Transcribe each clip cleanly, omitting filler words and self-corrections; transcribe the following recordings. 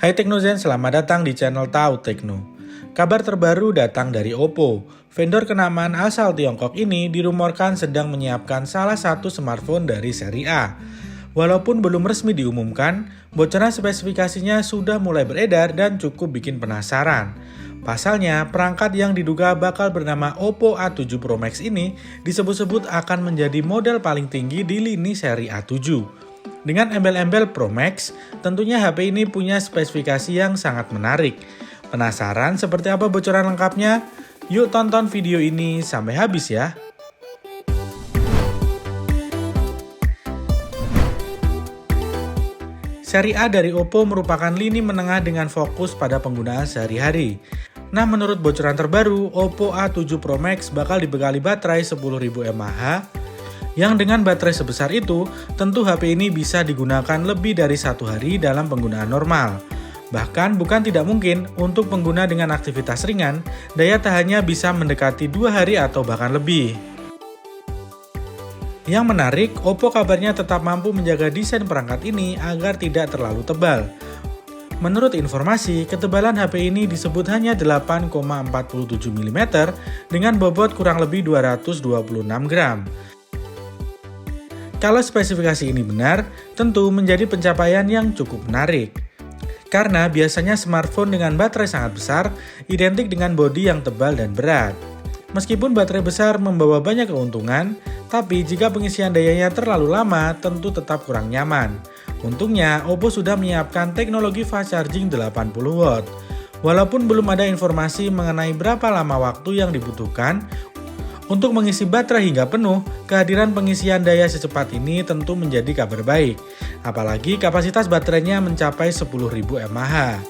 Hai Teknozen, selamat datang di channel Tahu Tekno. Kabar terbaru datang dari Oppo. Vendor kenamaan asal Tiongkok ini dirumorkan sedang menyiapkan salah satu smartphone dari seri A. Walaupun belum resmi diumumkan, bocoran spesifikasinya sudah mulai beredar dan cukup bikin penasaran. Pasalnya, perangkat yang diduga bakal bernama Oppo A7 Pro Max ini disebut-sebut akan menjadi model paling tinggi di lini seri A7. Dengan embel-embel Pro Max, tentunya HP ini punya spesifikasi yang sangat menarik. Penasaran seperti apa bocoran lengkapnya? Yuk tonton video ini sampai habis ya. Seri A dari Oppo merupakan lini menengah dengan fokus pada penggunaan sehari-hari. Nah, menurut bocoran terbaru, Oppo A7 Pro Max bakal dibekali baterai 10.000 mAh, yang dengan baterai sebesar itu, tentu HP ini bisa digunakan lebih dari 1 hari dalam penggunaan normal. Bahkan bukan tidak mungkin untuk pengguna dengan aktivitas ringan, daya tahannya bisa mendekati 2 hari atau bahkan lebih. Yang menarik, Oppo kabarnya tetap mampu menjaga desain perangkat ini agar tidak terlalu tebal. Menurut informasi, ketebalan HP ini disebut hanya 8,47 mm dengan bobot kurang lebih 226 gram. Kalau spesifikasi ini benar, tentu menjadi pencapaian yang cukup menarik. Karena biasanya smartphone dengan baterai sangat besar identik dengan bodi yang tebal dan berat. Meskipun baterai besar membawa banyak keuntungan, tapi jika pengisian dayanya terlalu lama tentu tetap kurang nyaman. Untungnya, Oppo sudah menyiapkan teknologi fast charging 80W. Walaupun belum ada informasi mengenai berapa lama waktu yang dibutuhkan untuk mengisi baterai hingga penuh, kehadiran pengisian daya secepat ini tentu menjadi kabar baik. Apalagi kapasitas baterainya mencapai 10.000 mAh.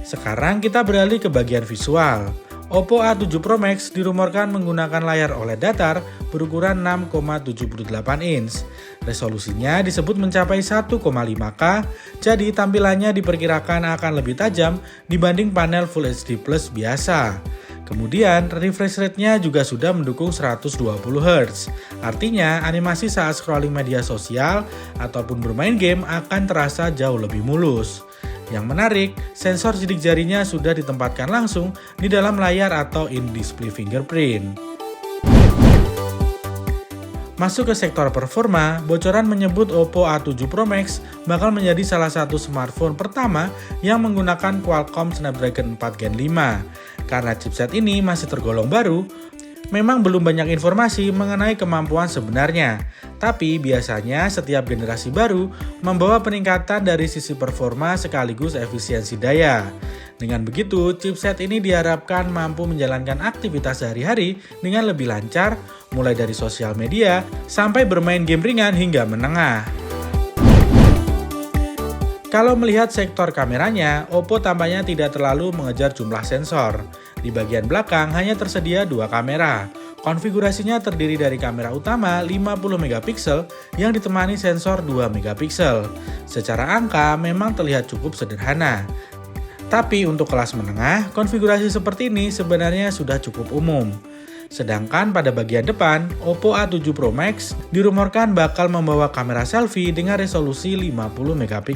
Sekarang kita beralih ke bagian visual. Oppo A7 Pro Max dirumorkan menggunakan layar OLED datar berukuran 6,78 inch. Resolusinya disebut mencapai 1,5K, jadi tampilannya diperkirakan akan lebih tajam dibanding panel Full HD Plus biasa. Kemudian, refresh rate-nya juga sudah mendukung 120Hz. Artinya, animasi saat scrolling media sosial ataupun bermain game akan terasa jauh lebih mulus. Yang menarik, sensor sidik jarinya sudah ditempatkan langsung di dalam layar atau in-display fingerprint. Masuk ke sektor performa, bocoran menyebut Oppo A7 Pro Max bakal menjadi salah satu smartphone pertama yang menggunakan Qualcomm Snapdragon 4 Gen 5. Karena chipset ini masih tergolong baru, memang belum banyak informasi mengenai kemampuan sebenarnya. Tapi biasanya setiap generasi baru membawa peningkatan dari sisi performa sekaligus efisiensi daya. Dengan begitu, chipset ini diharapkan mampu menjalankan aktivitas sehari-hari dengan lebih lancar, mulai dari sosial media sampai bermain game ringan hingga menengah. Kalau melihat sektor kameranya, Oppo tampaknya tidak terlalu mengejar jumlah sensor. Di bagian belakang hanya tersedia 2 kamera. Konfigurasinya terdiri dari kamera utama 50MP yang ditemani sensor 2MP. Secara angka memang terlihat cukup sederhana. Tapi untuk kelas menengah, konfigurasi seperti ini sebenarnya sudah cukup umum. Sedangkan pada bagian depan, Oppo A7 Pro Max dirumorkan bakal membawa kamera selfie dengan resolusi 50MP.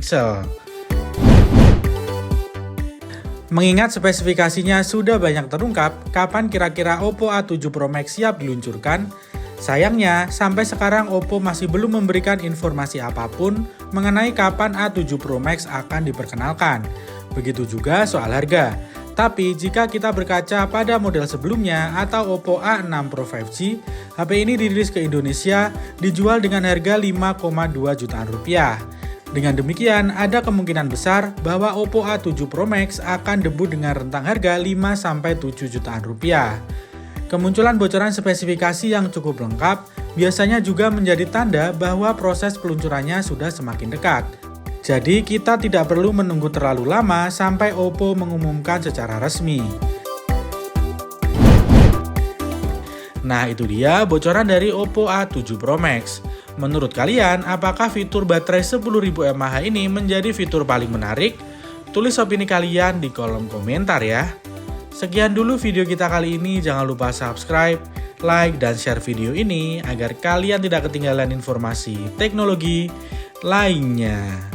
Mengingat spesifikasinya sudah banyak terungkap, kapan kira-kira Oppo A7 Pro Max siap diluncurkan? Sayangnya, sampai sekarang Oppo masih belum memberikan informasi apapun mengenai kapan A7 Pro Max akan diperkenalkan. Begitu juga soal harga. Tapi jika kita berkaca pada model sebelumnya atau Oppo A6 Pro 5G, HP ini dirilis ke Indonesia dijual dengan harga 5,2 jutaan rupiah. Dengan demikian, ada kemungkinan besar bahwa Oppo A7 Pro Max akan debut dengan rentang harga 5-7 jutaan rupiah. Kemunculan bocoran spesifikasi yang cukup lengkap biasanya juga menjadi tanda bahwa proses peluncurannya sudah semakin dekat. Jadi kita tidak perlu menunggu terlalu lama sampai Oppo mengumumkan secara resmi. Nah, itu dia bocoran dari Oppo A7 Pro Max. Menurut kalian, apakah fitur baterai 10.000 mAh ini menjadi fitur paling menarik? Tulis opini kalian di kolom komentar ya. Sekian dulu video kita kali ini, jangan lupa subscribe, like, dan share video ini agar kalian tidak ketinggalan informasi teknologi lainnya.